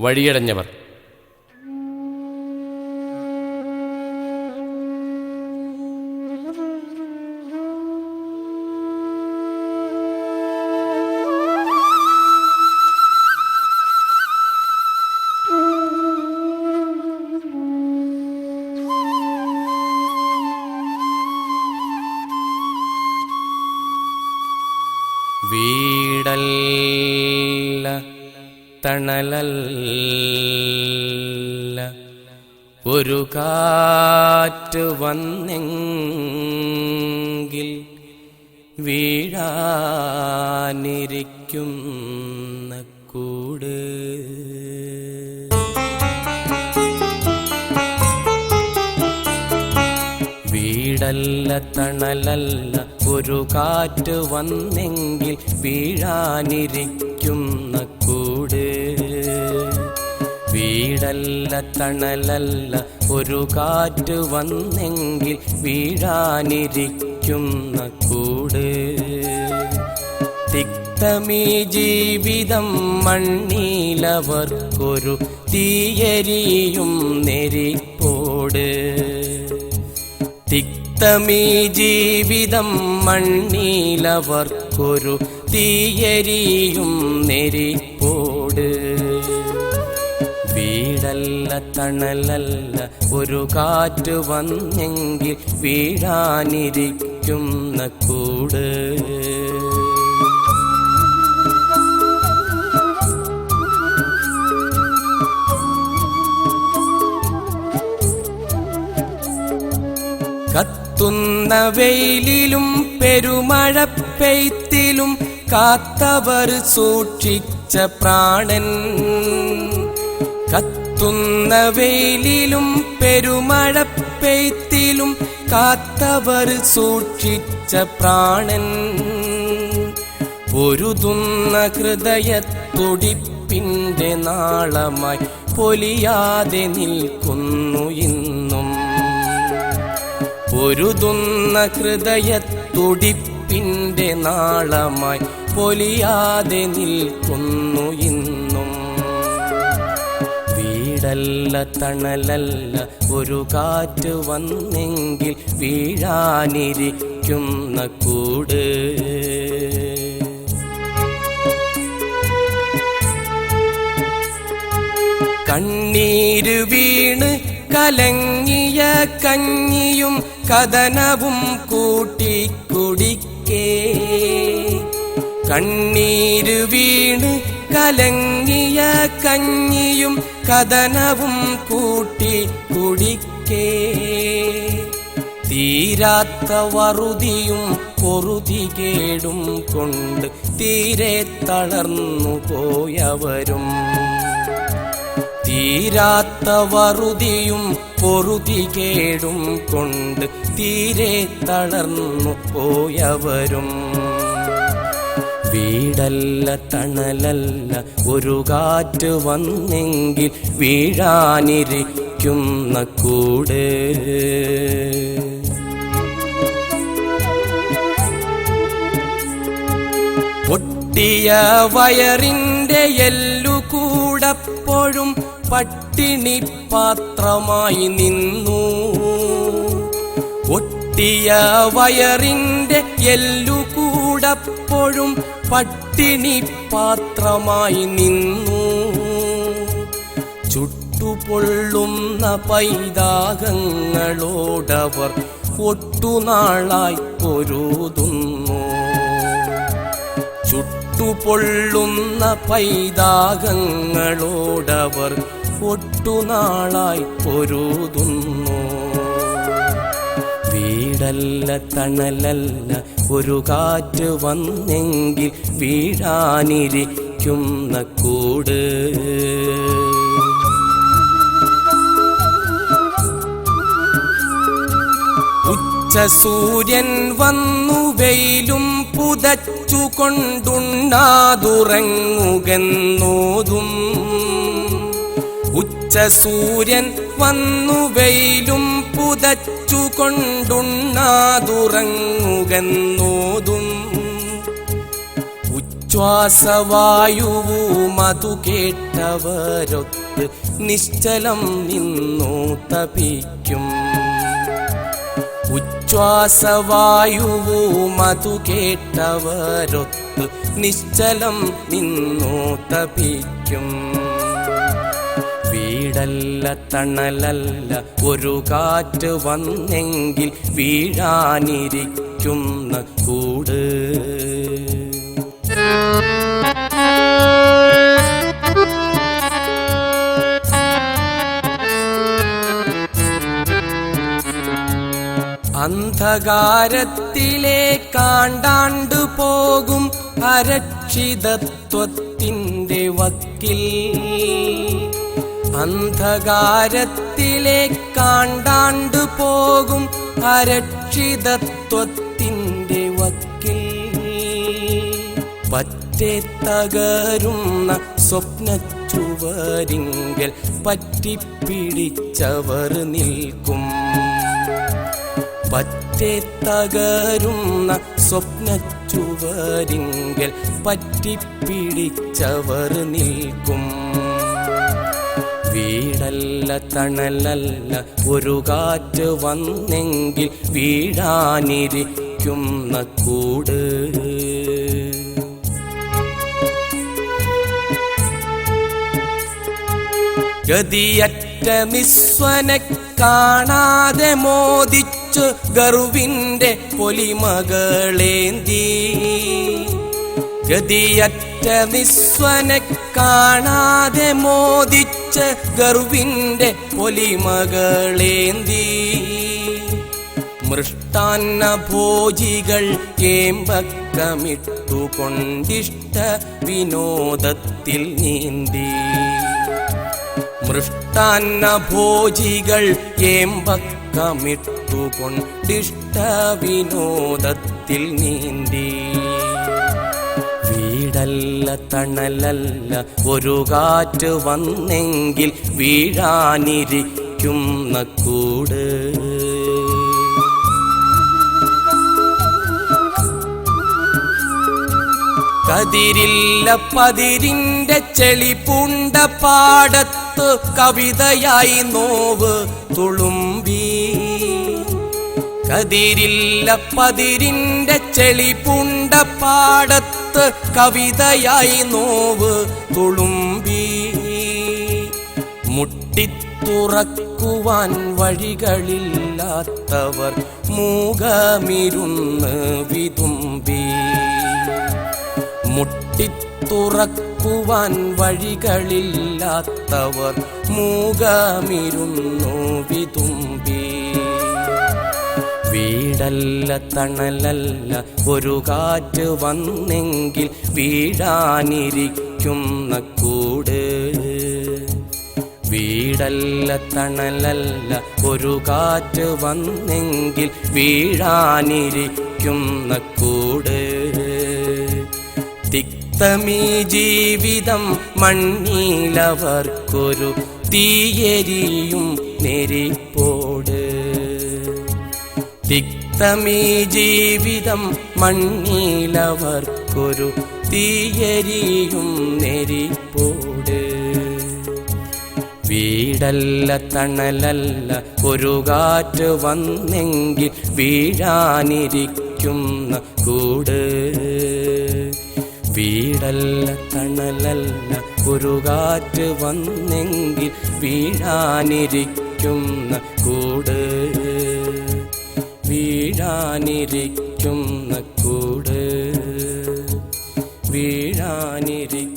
വഴിയടഞ്ഞവർ. വീടല്ല തണലല്ല ഒരു കാറ്റ് വന്നെങ്കിൽ വീഴാനിരിക്കുന്ന കൂട്. വീടല്ല തണലല്ല ഒരു കാറ്റ് വന്നെങ്കിൽ വീഴാനിരിക്കുന്ന കൂട്. വീടല്ല തണലല്ല ഒരു കാറ്റ് വന്നെങ്കിൽ വീഴാനിരിക്കുന്ന കൂട്. തിക്തമീ ജീവിതം മണ്ണിലവർക്കൊരു തീയരിയും നെരിപ്പോട്. തിക്തമീ ജീവിതം മണ്ണിലവർക്കൊരു തീയരിയും നെരിപ്പോട്. വീടല്ല തണലല്ല ഒരു കാറ്റ് വന്നെങ്കിൽ വീഴാനിരിക്കുന്ന കൂട്. കത്തുന്ന വെയിലിലും പെരുമഴ പെയ്ത്തിലും കാത്തവർ സൂക്ഷിച്ച പ്രാണൻ. കത്തുന്ന വെയിലിലും പെരുമഴ പെയ്ത്തിലും കാത്തവർ സൂക്ഷിച്ച പ്രാണൻ. പൊരുതുന്ന ഹൃദയത്തുടിപ്പിൻ്റെ നാളമായി പൊലിയാതെ നിൽക്കുന്നു ഇന്നും. പൊരുതുന്ന ഹൃദയത്തുടിപ്പിൻ്റെ നാളമായി പൊലിയാതെ നിൽക്കുന്നു ഇന്നും. വീടല്ല തണലല്ല ഒരു കാറ്റ് വന്നെങ്കിൽ വീഴാനിരിക്കുന്ന കൂട്. കണ്ണീര് വീണ് കലങ്ങിയ കഞ്ഞിയും കഥനവും കൂട്ടി കുടിക്കേ. കണ്ണീര് വീണ് കലങ്ങിയ കഞ്ഞിയും കഥനവും കൂട്ടി കുടിക്കേ. തീരാത്ത വറുതിയും പൊറുതികേടും കൊണ്ട് തീരെ തളർന്നു പോയവരും. തീരാത്ത വറുതിയും പൊറുതികേടും കൊണ്ട് തീരെ തളർന്നു പോയവരും. വീടല്ല തണലല്ല ഒരു കാറ്റ് വന്നെങ്കിൽ വീഴാനിരിക്കുന്ന കൂട്. പൊട്ടിയ വയറിൻ്റെ എല്ലുകൂടപ്പോഴും പട്ടിണി പാത്രമായി നിന്നു. ഒട്ടിയ വയറിൻ്റെ എല്ലുകൂടപ്പോഴും പട്ടിണി പാത്രമായി നിന്നു. ചുട്ടുപൊള്ളുന്ന പൈതാഹങ്ങളോടവർ ഒട്ടുനാളായി പൊരുതുന്നു. ചുട്ടുപൊള്ളുന്ന പൈതാഹങ്ങളോടവർ ഒട്ടുനാളായി പൊരുതുന്നു. വീടല്ല തണലല്ല ഒരു കാറ്റ് വന്നെങ്കിൽ വീഴാനിരിക്കുന്ന കൂട്. ഉച്ചസൂര്യൻ വന്നു വെയിലും പുതച്ചുകൊണ്ടുണ്ണാതുറങ്ങുകെന്നോതും. ഉച്ചസൂര്യൻ വന്നു വെയിലും പുതച്ചുകൊണ്ടുണ്ണാതുറങ്ങുകെന്നോതും. ഉച്ഛ്വാസവായുവും അതു കേട്ടവരൊത്ത് നിശ്ചലം നിന്നു തപിക്കും. ഉച്ഛ്വാസവായുവും അതു കേട്ടവരൊത്ത് നിശ്ചലം നിന്നു തപിക്കും. വീടല്ല തണലല്ല ഒരു കാറ്റ് വന്നെങ്കിൽ വീഴാനിരിക്കുന്ന കൂട്. അന്ധകാരത്തിലെ കാണ്ടാണ്ടു പോകും അരക്ഷിതത്വത്തിൻ്റെ വക്കിൽ. അന്ധകാരത്തിലെ കാണ്ടാണ്ടു പോകും അരക്ഷിതത്വത്തിൻ്റെ വക്കിൽ. പറ്റെ തകരുന്ന സ്വപ്നച്ചുവരിങ്കൽ പറ്റിപ്പിടിച്ചവർ നിൽക്കും. പറ്റെ തകരുന്ന സ്വപ്നച്ചുവരിങ്കൽ പറ്റിപ്പിടിച്ചവർ നിൽക്കും. വീടല്ല തണലല്ല ഒരു കാറ്റ് വന്നെങ്കിൽ വീഴാനിരിക്കുന്ന കൂട്. ഗതിയറ്റ നിസ്വനെ കാണാതെ മോദിച്ചു ഗർവിൻ്റെ പൊലിമകളേന്തി. ഗതിയറ്റ നിസ്വനെ കാണാതെ മോദിച്ച ഗർവിൻ്റെ പൊലിമകളേന്തി. മൃഷ്ടാന്ന ഭോജികൾ കേമ്പക്കമിട്ടുകൊണ്ടിഷ്ട വിനോദത്തിൽ നീന്തി. മൃഷ്ടാന്ന ഭോജികൾ ഏമ്പക്കമിട്ടുകൊണ്ടിഷ്ട വിനോദത്തിൽ നീന്തി. വീടല്ല തണലല്ല ഒരു കാറ്റ് വന്നെങ്കിൽ വീഴാനിരിക്കുന്ന കൂട്. കതിരില്ല പതിരിൻ്റെ ചെളിപൂണ്ട പാടത്ത് കവിതയായി നോവ് തുളുമ്പി. കതിരില്ല പതിരിൻ്റെ ചെളിപൂണ്ട പാടത്ത് കവിതയായി നോവ് തുളുമ്പി. മുട്ടിത്തുറക്കുവാൻ വഴികളില്ലാത്തവർ മൂകമിരുന്ന് വിതുമ്പി. മുട്ടിത്തുറക്കുവാൻ വഴികളില്ലാത്തവർ മൂകമിരുന്നു വിതുമ്പി. വീടല്ല തണലല്ല ഒരു കാറ്റ് വന്നെങ്കിൽ വീഴാനിരിക്കുന്ന കൂട്. വീടല്ല തണലല്ല ഒരു കാറ്റ് വന്നെങ്കിൽ വീഴാനിരിക്കുന്ന കൂട്. തിക്തമീ ജീവിതം മണ്ണിലവർക്കൊരു തീയെരിയും നെരിപ്പോട്. തിക്തമീ ജീവിതം മണ്ണിലവർക്കൊരു തീയെരിയും നെരിപ്പോട്. വീടല്ല തണലല്ല ഒരു കാറ്റ് വന്നെങ്കിൽ വീഴാനിരിക്കുന്ന കൂട്. വീടല്ല തണലല്ല ഒരു കാറ്റ് വന്നെങ്കിൽ വീഴാനിരിക്കുന്ന കൂട്. വീഴാനിരിക്കുന്ന കൂട്. വീഴാനിരിക്കുന്ന